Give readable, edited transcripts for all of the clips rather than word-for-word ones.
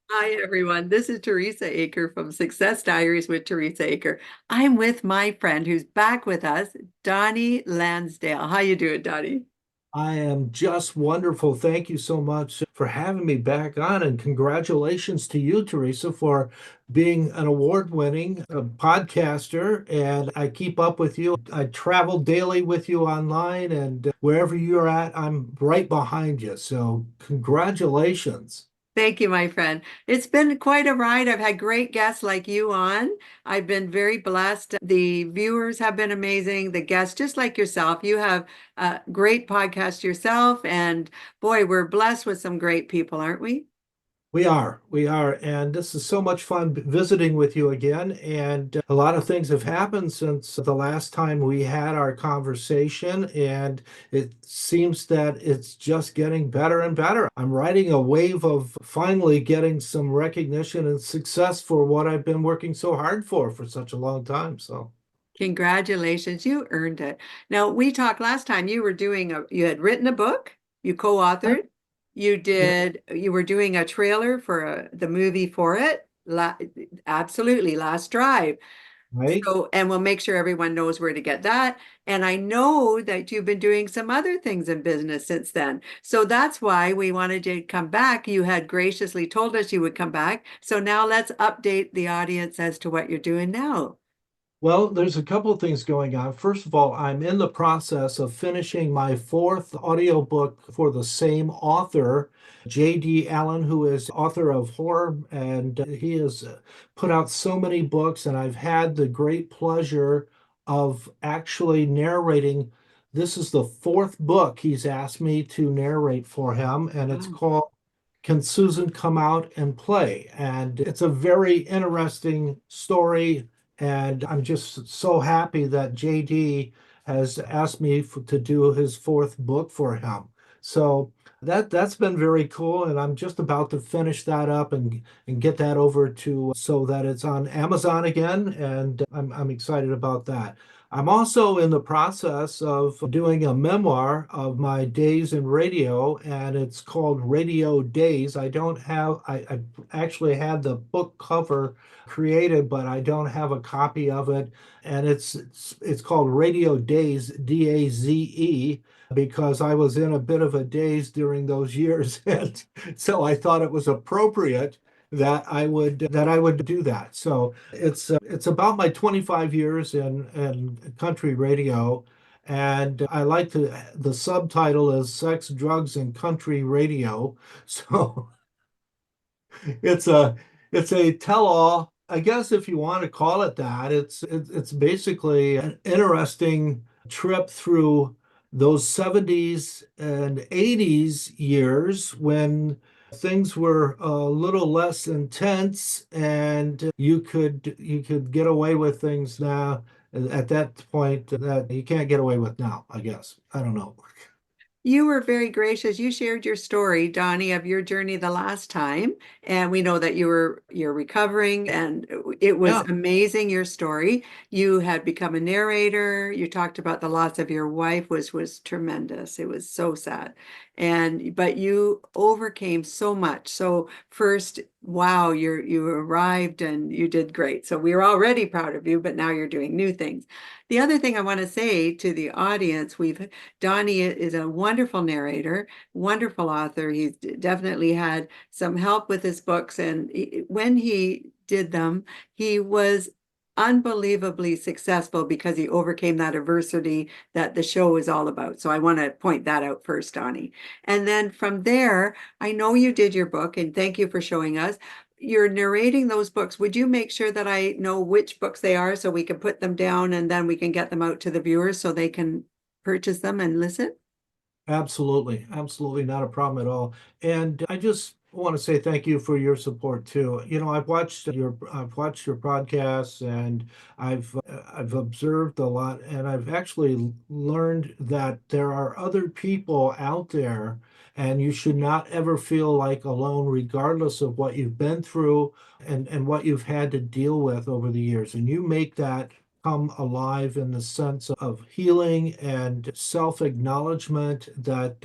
Hi, everyone. This is Teresa Aker from Success Diaries with Teresa Aker. I'm with my friend who's back with us, Donnie Lansdale. How you doing, Donnie? I am just wonderful. Thank you so much for having me back on, and congratulations to you, Teresa, for being an award-winning podcaster. And I keep up with you. I travel daily with you online, and wherever you're at, I'm right behind you. So congratulations. Thank you, my friend. It's been quite a ride. I've had great guests like you on. I've been very blessed. The viewers have been amazing. The guests, just like yourself, you have a great podcast yourself. And boy, we're blessed with some great people, aren't we? We are, and this is so much fun visiting with you again. And a lot of things have happened since the last time we had our conversation, and it seems that it's just getting better and better. I'm riding a wave of finally getting some recognition and success for what I've been working so hard for such a long time. So, Congratulations, you earned it. Now, we talked last time you had written a book, you yeah, co-authored, yeah, you were doing a trailer for the movie for it. Absolutely, Last Drive. right. So, and we'll make sure everyone knows where to get that. And I know that you've been doing some other things in business since then. So that's why we wanted you to come back. You had graciously told us you would come back. So now let's update the audience as to what you're doing now. Well, there's a couple of things going on. First of all, I'm in the process of finishing my fourth audiobook for the same author, J.D. Allen, who is author of horror, and he has put out so many books, and I've had the great pleasure of actually narrating. This is the fourth book he's asked me to narrate for him, and it's Wow. called Can Susan Come Out and Play? And it's a very interesting story, and I'm just so happy that JD has asked me to do his fourth book for him. So that's been very cool, and I'm just about to finish that up and get that over to so that it's on Amazon again, and I'm excited about that. I'm also in the process of doing a memoir of my days in radio, and it's called Radio Days. I actually had the book cover created, but I don't have a copy of it. And it's called Radio Days, Daze, because I was in a bit of a daze during those years. And so I thought it was appropriate that I would do that. So it's about my 25 years in country radio, and I like the subtitle is Sex, Drugs, and Country Radio. So it's a tell-all, I guess, if you want to call it that. It's basically an interesting trip through those 70s and 80s years when things were a little less intense, and you could get away with things now at that point that you can't get away with now, I guess. I don't know. You were very gracious. You shared your story, Donnie, of your journey the last time, and we know that you're recovering, and it was Yeah. amazing your story. You had become a narrator. You talked about the loss of your wife, which was tremendous. It was so sad. And but you overcame so much. So first, wow, you arrived and you did great. So we were already proud of you, but now you're doing new things. The other thing I want to say to the audience, we've Donnie is a wonderful narrator, wonderful author. He's definitely had some help with his books, and when he did them, he was unbelievably successful because he overcame that adversity that the show is all about. So I want to point that out first, Donnie. And then from there, I know you did your book, and thank you for showing us. You're narrating those books. Would you make sure that I know which books they are so we can put them down and then we can get them out to the viewers so they can purchase them and listen? Absolutely. Absolutely not a problem at all. And I just want to say thank you for your support too. I've watched your podcasts, and I've observed a lot, and I've actually learned that there are other people out there, and you should not ever feel like alone regardless of what you've been through and what you've had to deal with over the years. And you make that come alive in the sense of healing and self-acknowledgement that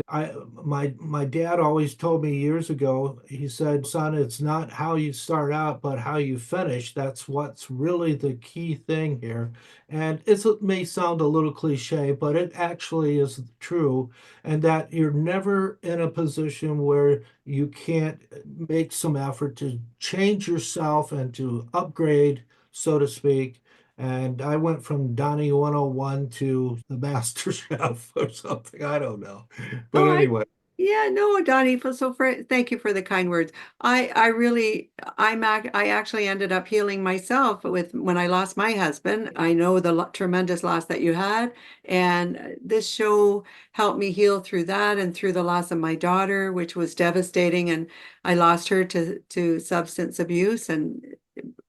my dad always told me years ago, he said, son, it's not how you start out, but how you finish. That's what's really the key thing here. And it may sound a little cliche, but it actually is true. And that you're never in a position where you can't make some effort to change yourself and to upgrade, so to speak. And I went from Donnie 101 to the Master Chef or something. I don't know. But Oh, anyway, yeah, no, Donnie, thank you for the kind words. I really, I actually ended up healing myself with when I lost my husband. I know the tremendous loss that you had, and this show helped me heal through that and through the loss of my daughter, which was devastating. And I lost her to substance abuse and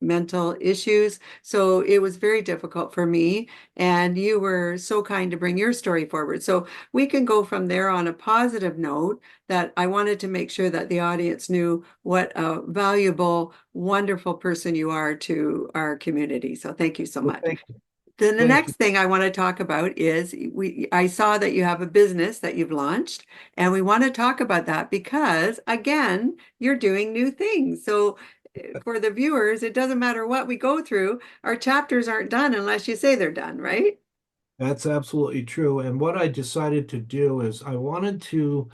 mental issues. So it was very difficult for me. And you were so kind to bring your story forward. So we can go from there on a positive note that I wanted to make sure that the audience knew what a valuable, wonderful person you are to our community. So thank you so well, much. Then the thank you. next thing I want to talk about is I saw that you have a business that you've launched, and we want to talk about that because again, you're doing new things. So for the viewers, it doesn't matter what we go through, our chapters aren't done unless you say they're done, right? That's absolutely true. And what I decided to do is I wanted to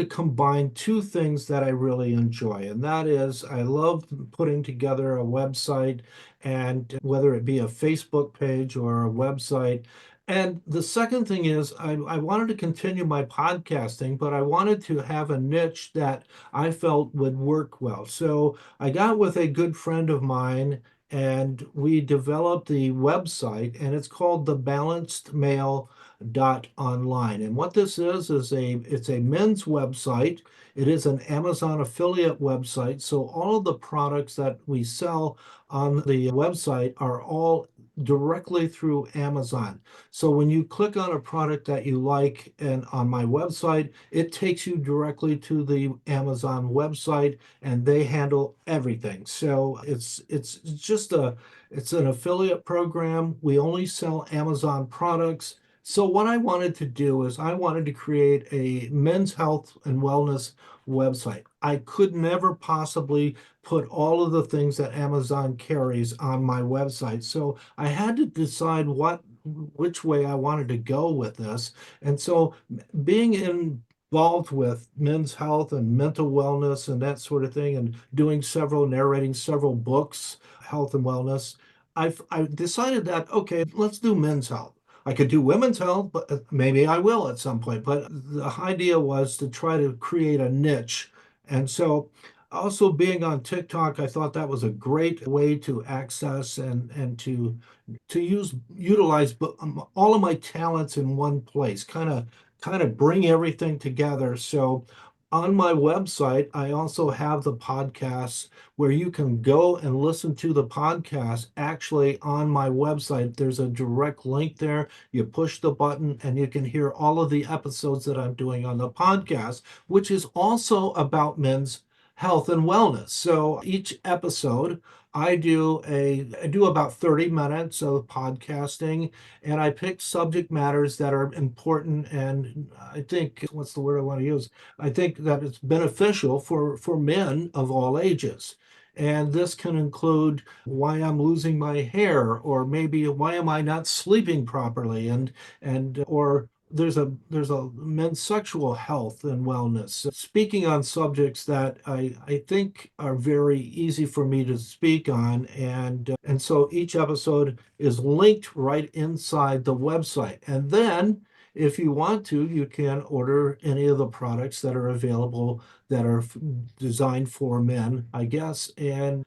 combine two things that I really enjoy. And that is I love putting together a website and whether it be a Facebook page or a website. And the second thing is I wanted to continue my podcasting, but I wanted to have a niche that I felt would work well. So I got with a good friend of mine and we developed the website, and it's called the Balanced Male online. And what this is it's a men's website. It is an Amazon affiliate website. So all of the products that we sell on the website are all directly through Amazon. So when you click on a product that you like and on my website, it takes you directly to the Amazon website and they handle everything. So it's just it's an affiliate program. We only sell Amazon products. So what I wanted to do is I wanted to create a men's health and wellness website. I could never possibly put all of the things that Amazon carries on my website. So I had to decide which way I wanted to go with this. And so being involved with men's health and mental wellness and that sort of thing, and narrating several books, health and wellness, I decided that, okay, let's do men's health. I could do women's health, but maybe I will at some point. But the idea was to try to create a niche. And so also being on TikTok, I thought that was a great way to access and to utilize all of my talents in one place, kind of bring everything together. So on my website, I also have the podcasts where you can go and listen to the podcast actually on my website. There's a direct link there. You push the button and you can hear all of the episodes that I'm doing on the podcast, which is also about men's health and wellness. So each episode, I do about 30 minutes of podcasting and I pick subject matters that are important and I think what's the word I want to use? I think that it's beneficial for men of all ages. And this can include why I'm losing my hair, or maybe why am I not sleeping properly, and or there's a men's sexual health and wellness. Speaking on subjects that I think are very easy for me to speak on, and so each episode is linked right inside the website. And then if you want to, you can order any of the products that are available that are designed for men, I guess. And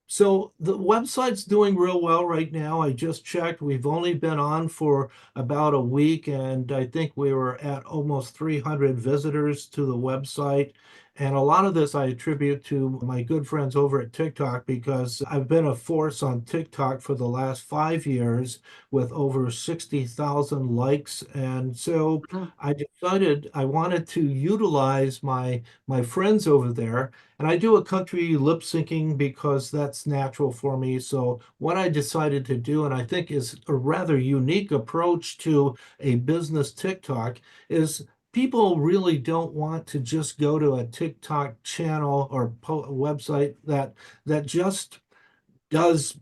so the website's doing real well right now. I just checked. We've only been on for about a week, and I think we were at almost 300 visitors to the website. And a lot of this I attribute to my good friends over at TikTok because I've been a force on TikTok for the last 5 years with over 60,000 likes. And so Oh, I decided I wanted to utilize my friends over there. And I do a country lip syncing because that's natural for me. So what I decided to do, and I think is a rather unique approach to a business TikTok, is people really don't want to just go to a TikTok channel or website that just does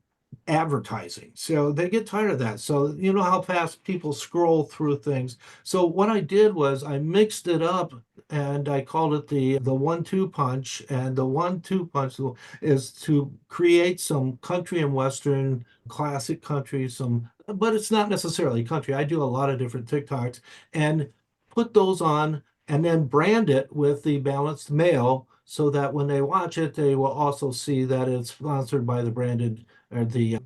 advertising. So they get tired of that. So you know how fast people scroll through things. So what I did was I mixed it up and I called it the 1-2 punch. And the 1-2 punch is to create some country and western classic country, some, but it's not necessarily country. I do a lot of different TikToks and put those on and then brand it with the balanced mail so that when they watch it, they will also see that it's sponsored by the branded or the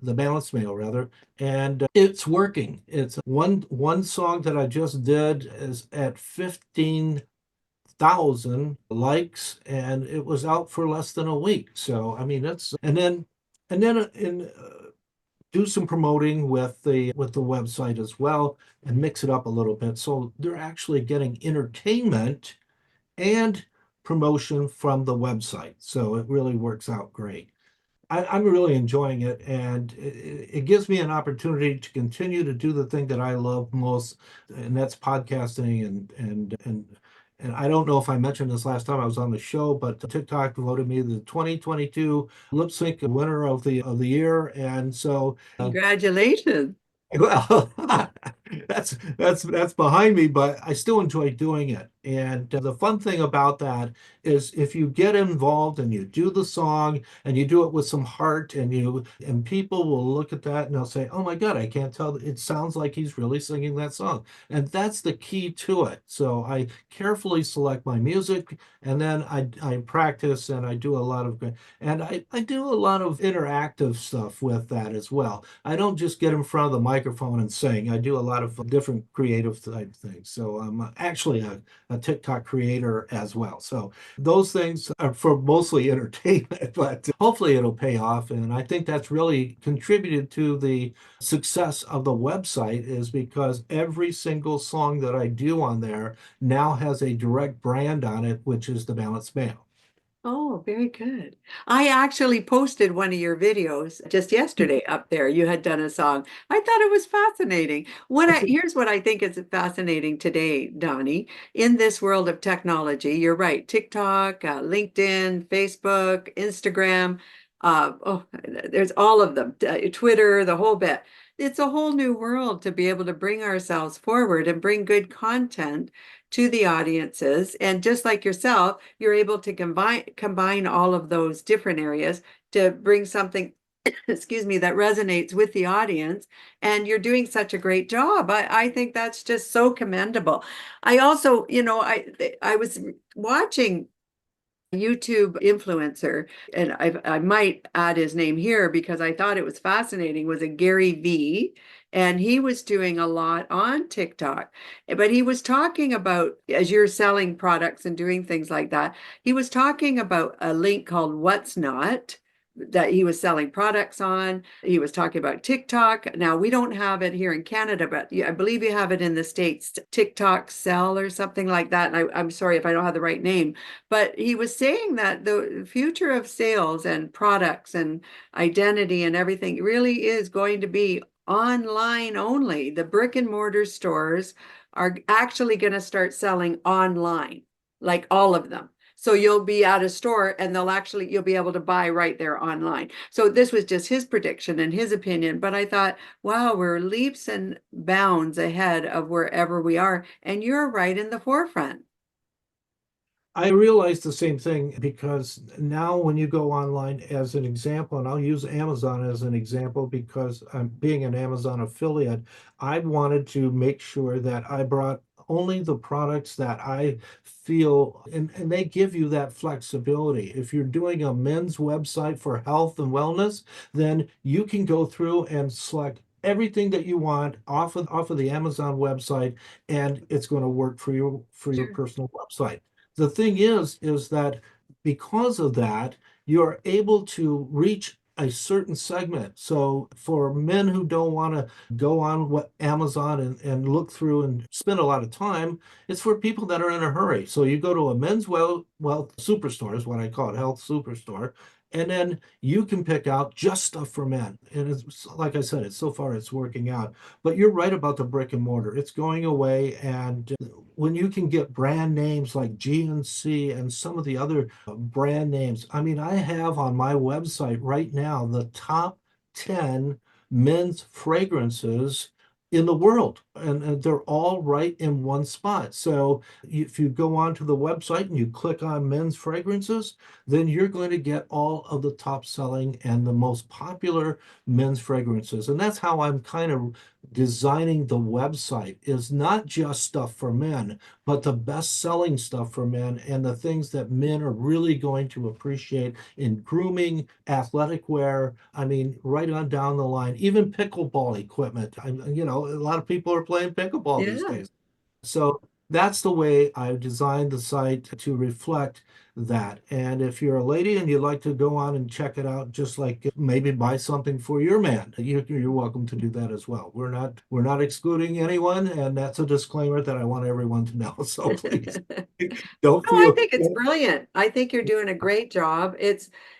balanced mail rather, and it's working. It's one song that I just did is at 15,000 likes, and it was out for less than a week. So I mean, that's and then do some promoting with the website as well, and mix it up a little bit. So they're actually getting entertainment and promotion from the website. So it really works out great. I'm really enjoying it, and it gives me an opportunity to continue to do the thing that I love most, and that's podcasting. And I don't know if I mentioned this last time I was on the show, but TikTok voted me the 2022 lip sync winner of the year, and so congratulations. well, that's behind me, but I still enjoy doing it. And the fun thing about that is if you get involved and you do the song and you do it with some heart and people will look at that and they'll say, "Oh my God, I can't tell. It sounds like he's really singing that song." And that's the key to it. So I carefully select my music and then I practice and I do a lot of and I do a lot of interactive stuff with that as well. I don't just get in front of the microphone and sing. I do a lot of different creative type things. So I'm actually a TikTok creator as well. So those things are for mostly entertainment, but hopefully it'll pay off. And I think that's really contributed to the success of the website is because every single song that I do on there now has a direct brand on it, which is the Balanced Mail. Oh, very good. I actually posted one of your videos just yesterday up there. You had done a song. I thought it was fascinating. That's it. Here's what I think is fascinating today, Donnie. In this world of technology, you're right. TikTok, LinkedIn, Facebook, Instagram, there's all of them. Twitter, the whole bit. It's a whole new world to be able to bring ourselves forward and bring good content to the audiences. And just like yourself, you're able to combine all of those different areas to bring something, excuse me, that resonates with the audience. And you're doing such a great job. I think that's just so commendable. I also, I was watching YouTube influencer, and I might add his name here because I thought it was fascinating, was a Gary V. And he was doing a lot on TikTok. But he was talking about, as you're selling products and doing things like that, he was talking about a link called What's Not that he was selling products on. He was talking about TikTok. Now, we don't have it here in Canada, but I believe you have it in the States, TikTok Sell or something like that. And I'm sorry if I don't have the right name, but he was saying that the future of sales and products and identity and everything really is going to be online only. The brick and mortar stores are actually going to start selling online, like all of them. So you'll be at a store and you'll be able to buy right there online. So this was just his prediction and his opinion. But I thought, wow, we're leaps and bounds ahead of wherever we are. And you're right in the forefront. I realize the same thing because now when you go online as an example, and I'll use Amazon as an example because I'm being an Amazon affiliate, I wanted to make sure that I brought only the products that I feel, and they give you that flexibility. If you're doing a men's website for health and wellness, then you can go through and select everything that you want off of the Amazon website, and it's going to work for your Sure. personal website. the thing is that because of that, you're able to reach a certain segment. So for men who don't want to go on what Amazon and look through and spend a lot of time, it's for people that are in a hurry. So you go to a men's wealth superstore is what I call it, health superstore, and then you can pick out just stuff for men. And it's like I said, it's so far it's working out. But you're right about the brick and mortar. It's going away. And when you can get brand names like GNC and some of the other brand names, I mean, I have on my website right now the top 10 men's fragrances in the world. And they're all right in one spot. So if you go onto the website and you click on men's fragrances, then you're going to get all of the top selling and the most popular men's fragrances. And that's how I'm kind of designing the website, is not just stuff for men, but the best selling stuff for men and the things that men are really going to appreciate in grooming, athletic wear. I mean, right on down the line, even pickleball equipment. A lot of people are playing pickleball these Yeah. days. So that's the way I've designed the site to reflect that. And if you're a lady and you'd like to go on and check it out, just like maybe buy something for your man, you're welcome to do that as well. We're not excluding anyone, and that's a disclaimer that I want everyone to know. So please don't No, I feel. think it's brilliant. I think you're doing a great job.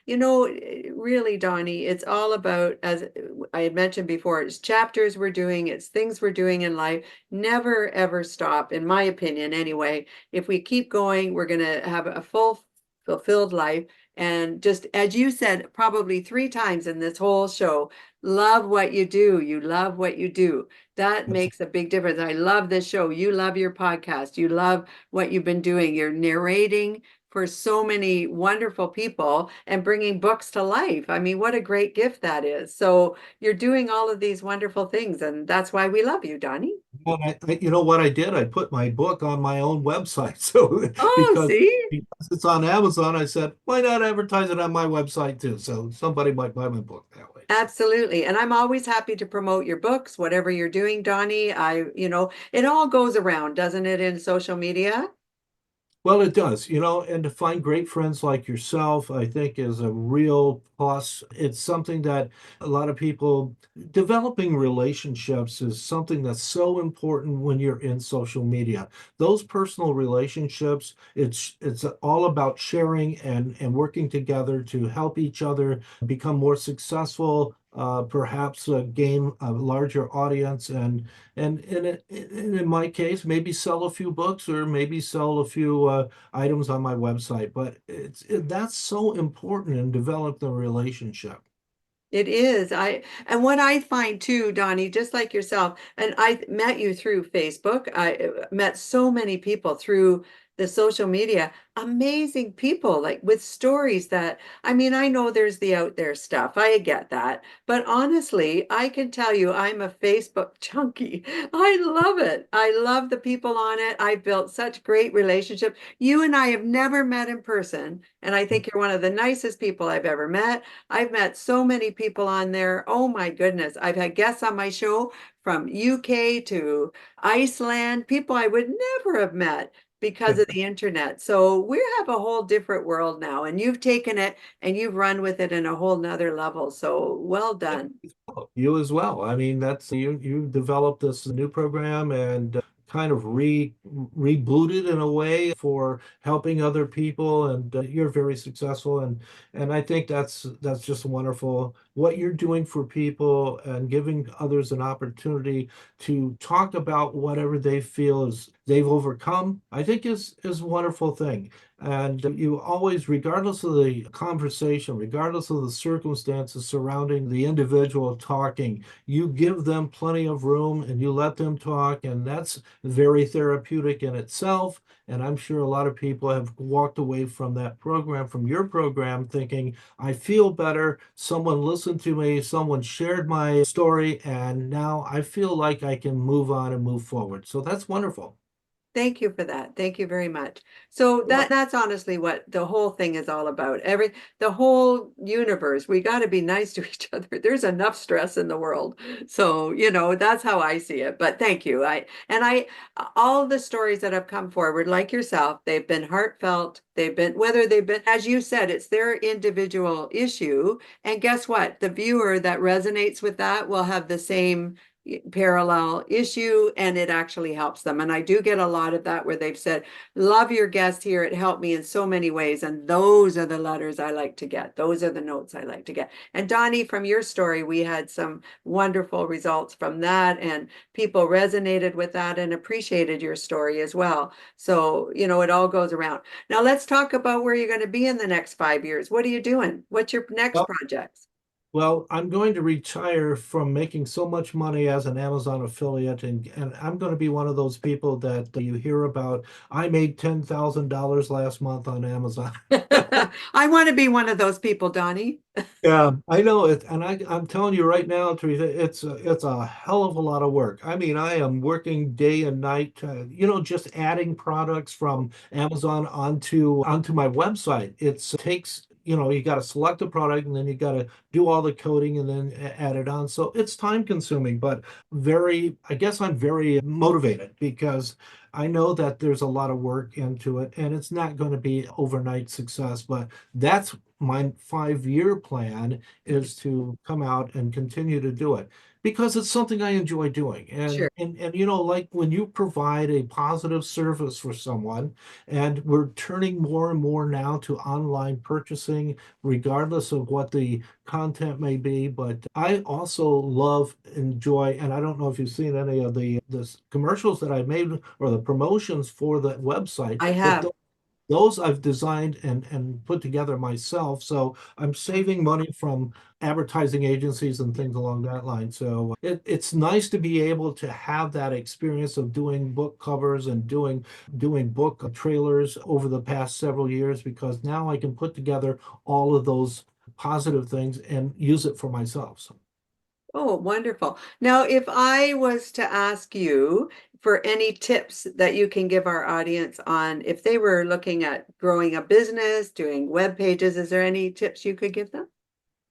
Really, Donnie, it's all about, as I had mentioned before, it's chapters we're doing, it's things we're doing in life. Never, ever stop, in my opinion, anyway. If we keep going, we're going to have a full, fulfilled life. And just as you said, probably 3 times in this whole show, love what you do. You love what you do. That makes a big difference. I love this show. You love your podcast. You love what you've been doing. You're narrating for so many wonderful people and bringing books to life. I mean, what a great gift that is. So you're doing all of these wonderful things, and that's why we love you, Donnie. Well, you know what I did? I put my book on my own website. So Oh, because see? because it's on Amazon, I said, why not advertise it on my website too? So somebody might buy my book that way. So. Absolutely. And I'm always happy to promote your books, whatever you're doing, Donnie. It all goes around, doesn't it, in social media? Well, it does, and to find great friends like yourself, I think is a real plus. It's something that a lot of people, developing relationships is something that's so important when you're in social media. Those personal relationships, it's all about sharing and working together to help each other become more successful, perhaps gain a larger audience and in my case, maybe sell a few books or maybe sell a few items on my website. But that's so important in developing the relationship. It is. And what I find too, Donnie, just like yourself, and I met you through Facebook. I met so many people through the social media, amazing people like with stories that, I mean, I know there's the out there stuff. I get that. But honestly, I can tell you I'm a Facebook junkie. I love it. I love the people on it. I built such great relationships. You and I have never met in person, and I think you're one of the nicest people I've ever met. I've met so many people on there. Oh my goodness. I've had guests on my show from UK to Iceland, people I would never have met because of the internet. So we have a whole different world now, and you've taken it and you've run with it in a whole nother level. So well done. You as well. I mean, that's you developed this new program and kind of rebooted in a way for helping other people, and you're very successful. And I think that's just wonderful. What you're doing for people and giving others an opportunity to talk about whatever they feel is they've overcome, I think is a wonderful thing. And you always, regardless of the conversation, regardless of the circumstances surrounding the individual talking, you give them plenty of room and you let them talk. And that's very therapeutic in itself. And I'm sure a lot of people have walked away from that program, from your program, thinking, I feel better. Someone listened to me, someone shared my story, and now I feel like I can move on and move forward. So that's wonderful. Thank you for that. Thank you very much. So that's honestly what the whole thing is all about. The whole universe, we got to be nice to each other. There's enough stress in the world. So, that's how I see it. But thank you. All the stories that have come forward, like yourself, they've been heartfelt. Whether they've been, as you said, it's their individual issue. And guess what? The viewer that resonates with that will have the same parallel issue, and it actually helps them. And I do get a lot of that where they've said, love your guest here. It helped me in so many ways. And those are the letters I like to get. Those are the notes I like to get. And Donnie, from your story, we had some wonderful results from that, and people resonated with that and appreciated your story as well. So, it all goes around. Now let's talk about where you're going to be in the next 5 years. What are you doing? What's your next projects? Well, I'm going to retire from making so much money as an Amazon affiliate, and I'm going to be one of those people that you hear about. I made $10,000 last month on Amazon. I want to be one of those people, Donnie. Yeah, I know it, and I'm telling you right now, Teresa, it's a hell of a lot of work. I mean, I am working day and night, just adding products from Amazon onto my website. It takes, you got to select a product and then you got to do all the coding and then add it on. So it's time consuming, but I guess I'm very motivated because I know that there's a lot of work into it and it's not going to be overnight success, but that's my 5-year plan is to come out and continue to do it because it's something I enjoy doing. Sure. And like when you provide a positive service for someone, and we're turning more and more now to online purchasing, regardless of what the content may be. But I also enjoy, and I don't know if you've seen any of the commercials that I made or the promotions for the website, I but have. those I've designed and put together myself. So I'm saving money from advertising agencies and things along that line. So it's nice to be able to have that experience of doing book covers and doing book trailers over the past several years, because now I can put together all of those positive things and use it for myself. So. Oh, wonderful. Now, if I was to ask you for any tips that you can give our audience on if they were looking at growing a business, doing web pages, is there any tips you could give them?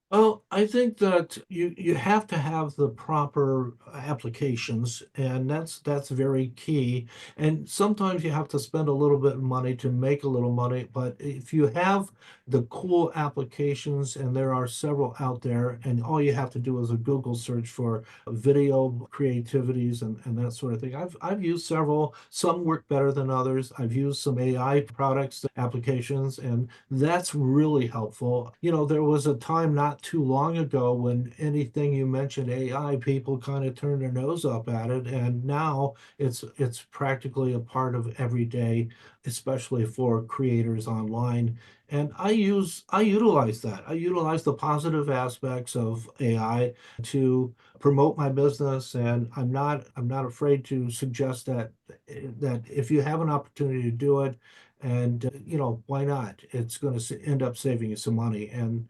Well, I think that you have to have the proper applications, and that's very key. And sometimes you have to spend a little bit of money to make a little money, but if you have the cool applications, and there are several out there, and all you have to do is a Google search for video creativities and that sort of thing. I've used several, some work better than others. I've used some AI products, applications, and that's really helpful. There was a time not too long ago when anything you mentioned AI, people kind of turned their nose up at it, and now it's practically a part of every day, especially for creators online. And I utilize that. I utilize the positive aspects of AI to promote my business, and I'm not afraid to suggest that if you have an opportunity to do it, and why not? It's going to end up saving you some money. And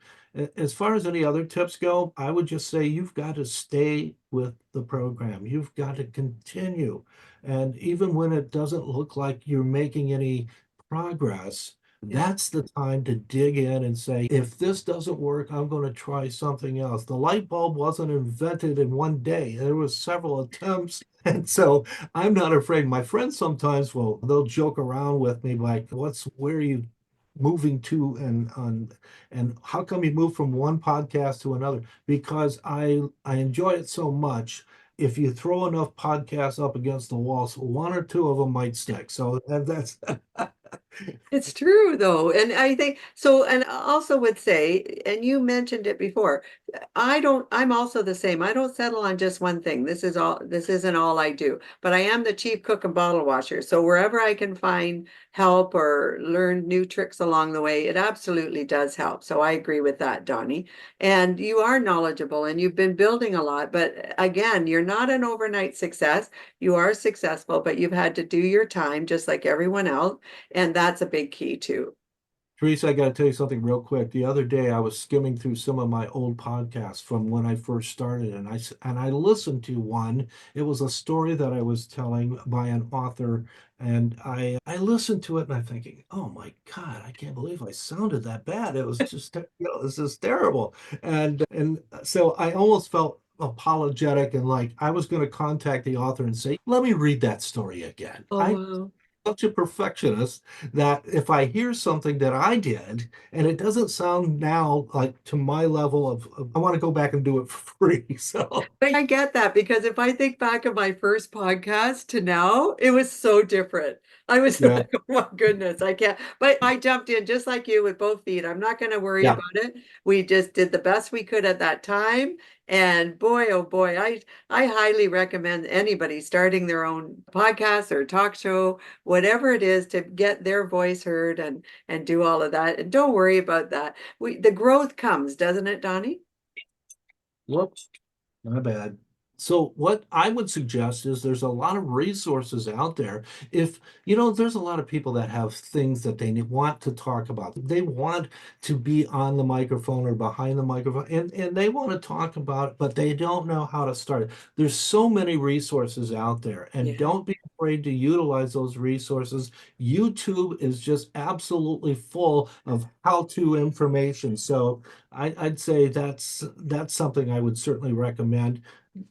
as far as any other tips go, I would just say you've got to stay with the program. You've got to continue. And even when it doesn't look like you're making any progress, Yeah. that's the time to dig in and say, if this doesn't work, I'm going to try something else. The light bulb wasn't invented in one day. There was several attempts. And so I'm not afraid. My friends sometimes they'll joke around with me like, where are you moving to, and how come you move from one podcast to another? Because I enjoy it so much. If you throw enough podcasts up against the walls, one or two of them might stick. So that's It's true though. And I think so, and I also would say, and you mentioned it before, I'm also the same. I don't settle on just one thing. This isn't all I do, but I am the chief cook and bottle washer. So wherever I can find help or learn new tricks along the way, it absolutely does help. So I agree with that, Donnie. And you are knowledgeable and you've been building a lot, but again, you're not an overnight success. You are successful, but you've had to do your time just like everyone else. And that's a big key too. Teresa, I got to tell you something real quick. The other day, I was skimming through some of my old podcasts from when I first started, and I listened to one. It was a story that I was telling by an author, and I listened to it, and I'm thinking, oh my God, I can't believe I sounded that bad. It was just, this is terrible. And so I almost felt apologetic and like I was going to contact the author and say, let me read that story again. Oh, I wow. such a perfectionist that if I hear something that I did and it doesn't sound now like to my level of I want to go back and do it for free. So But I get that because if I think back of my first podcast to now, it was so different. I was yeah, like, oh my goodness, I can't. But I jumped in just like you with both feet. I'm not going to worry yeah. about it. We just did the best we could at that time. And boy, oh boy, I highly recommend anybody starting their own podcast or talk show, whatever it is, to get their voice heard and do all of that. And don't worry about that. The growth comes, doesn't it, Donnie? Whoops. My bad. So what I would suggest is there's a lot of resources out there. If, there's a lot of people that have things that they want to talk about. They want to be on the microphone or behind the microphone and they want to talk about it, but they don't know how to start. There's so many resources out there and Yeah. don't be afraid to utilize those resources. YouTube is just absolutely full of how-to information. So I'd say that's something I would certainly recommend.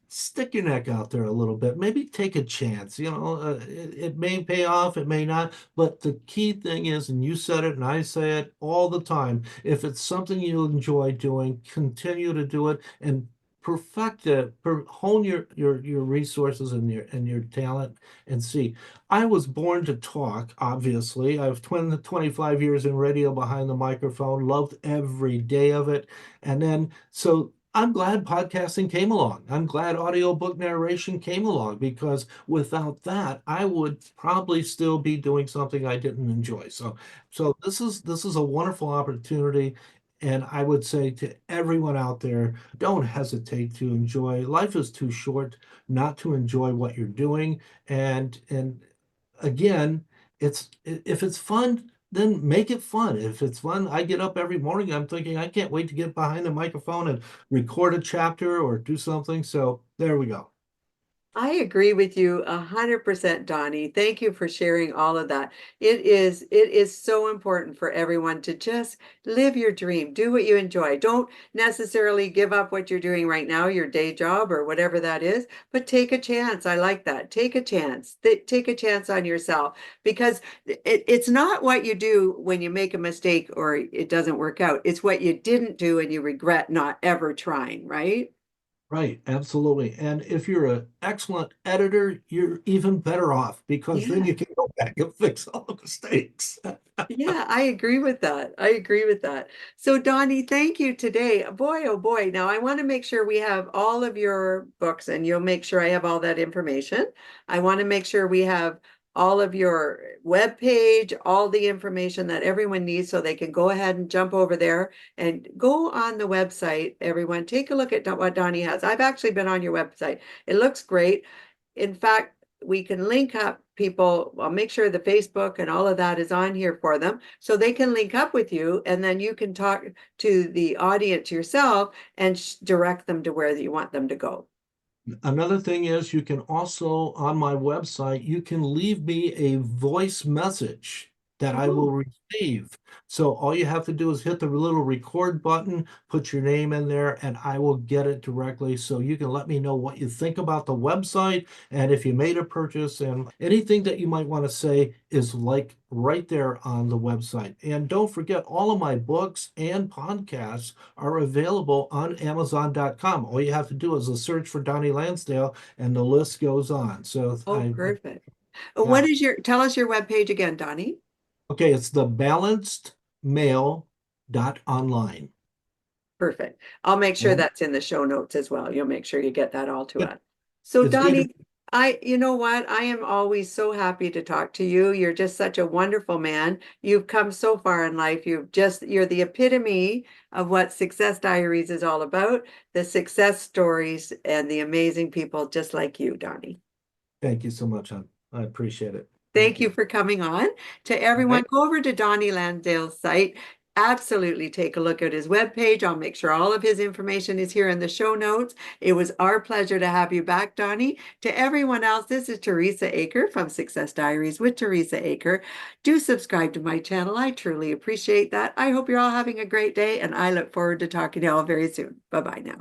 Stick your neck out there a little bit. Maybe take a chance. It may pay off, it may not. But the key thing is, and you said it, and I say it all the time, if it's something you enjoy doing, continue to do it and perfect it, hone your resources and your talent and see. I was born to talk, obviously. I've 25 years in radio behind the microphone, loved every day of it. And then so I'm glad podcasting came along. I'm glad audiobook narration came along because without that, I would probably still be doing something I didn't enjoy. So this is a wonderful opportunity. And I would say to everyone out there, don't hesitate to enjoy. Life is too short not to enjoy what you're doing. And again, if it's fun, then make it fun. If it's fun, I get up every morning, I'm thinking, I can't wait to get behind the microphone and record a chapter or do something. So there we go. I agree with you 100%, Donnie. Thank you for sharing all of that. It is so important for everyone to just live your dream, do what you enjoy. Don't necessarily give up what you're doing right now, your day job or whatever that is, but take a chance. I like that. Take a chance. Take a chance on yourself because it's not what you do when you make a mistake or it doesn't work out. It's what you didn't do and you regret not ever trying, right? Right, absolutely. And if you're an excellent editor, you're even better off because then Yeah. you can go back and fix all the mistakes. Yeah, I agree with that. I agree with that. So, Donnie, thank you today. Boy, oh boy. Now, I want to make sure we have all of your books and you'll make sure I have all that information. I want to make sure we have all of your web page, all the information that everyone needs so they can go ahead and jump over there and go on the website. Everyone, take a look at what Donnie has. I've actually been on your website. It looks great. In fact, we can link up people. I'll make sure the Facebook and all of that is on here for them so they can link up with you and then you can talk to the audience yourself and direct them to where you want them to go. Another thing is you can also, on my website, you can leave me a voice message that I will Oh, receive. So all you have to do is hit the little record button, put your name in there, and I will get it directly. So you can let me know what you think about the website and if you made a purchase and anything that you might want to say is like right there on the website. And don't forget, all of my books and podcasts are available on Amazon.com. All you have to do is a search for Donnie Lansdale, and the list goes on. So oh, perfect. yeah. What is tell us your web page again, Donnie? Okay, it's the balanced mail dot online. Perfect. I'll make sure And that's in the show notes as well. You'll make sure you get that all to yep, us. So it's good to Donnie, you know what? I am always so happy to talk to you. You're just such a wonderful man. You've come so far in life. You're the epitome of what Success Diaries is all about, the success stories and the amazing people just like you, Donnie. thank you so much, hon. I appreciate it. Thank you for coming on. To everyone, Right. go over to Donnie Lansdale's site. Absolutely take a look at his webpage. I'll make sure all of his information is here in the show notes. It was our pleasure to have you back, Donnie. To everyone else, this is Teresa Aker from Success Diaries with Teresa Aker. Do subscribe to my channel. I truly appreciate that. I hope you're all having a great day, and I look forward to talking to you all very soon. Bye-bye now.